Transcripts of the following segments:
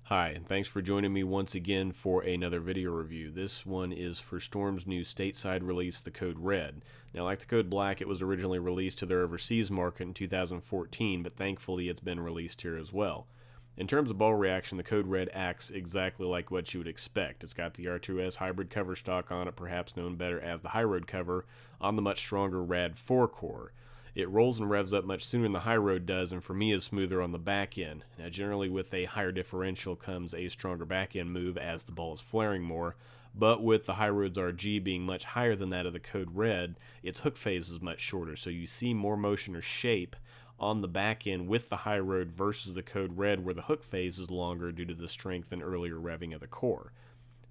Hi, and thanks for joining me once again for another video review. This one is for Storm's new stateside release, the Code Red. Now, like the Code Black, it was originally released to their overseas market in 2014, but thankfully it's been released here as well. In terms of ball reaction, the Code Red acts exactly like what you would expect. It's got the R2S hybrid cover stock on it, perhaps known better as the High Road cover, on the much stronger Rad 4 core. It rolls and revs up much sooner than the High Road does, and for me is smoother on the back end. Now, generally with a higher differential comes a stronger back end move as the ball is flaring more, but with the High Road's RG being much higher than that of the Code Red, its hook phase is much shorter, so you see more motion or shape on the back end with the High Road versus the Code Red, where the hook phase is longer due to the strength and earlier revving of the core.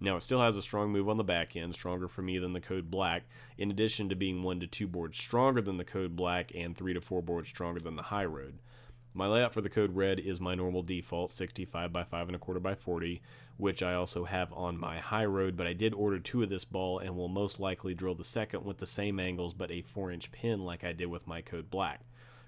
Now, it still has a strong move on the back end, stronger for me than the Code Black, in addition to being 1 to 2 boards stronger than the Code Black and 3 to 4 boards stronger than the High Road. My layout for the Code Red is my normal default, 65 by 5 1/4 by 40, which I also have on my High Road, but I did order 2 of this ball and will most likely drill the second with the same angles but a 4-inch pin like I did with my Code Black.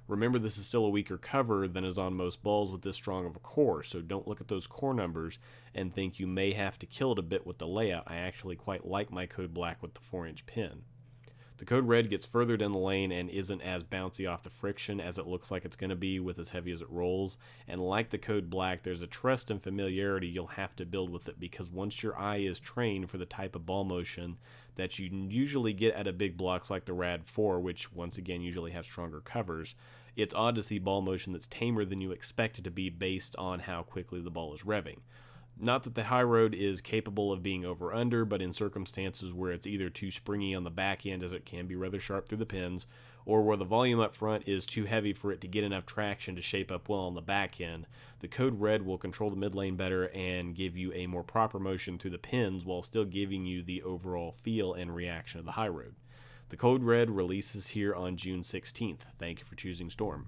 Remember, this is still a weaker cover than is on most balls with this strong of a core, so don't look at those core numbers and think you may have to kill it a bit with the layout. I actually quite like my Code Black with the 4-inch pin. The Code Red gets further down the lane and isn't as bouncy off the friction as it looks like it's going to be with as heavy as it rolls, and like the Code Black, there's a trust and familiarity you'll have to build with it, because once your eye is trained for the type of ball motion that you usually get out of big blocks like the Rad 4, which once again usually has stronger covers, it's odd to see ball motion that's tamer than you expect it to be based on how quickly the ball is revving. Not that the High Road is capable of being over-under, but in circumstances where it's either too springy on the back end, as it can be rather sharp through the pins, or where the volume up front is too heavy for it to get enough traction to shape up well on the back end, the Code Red will control the mid lane better and give you a more proper motion through the pins while still giving you the overall feel and reaction of the High Road. The Code Red releases here on June 16th. Thank you for choosing Storm.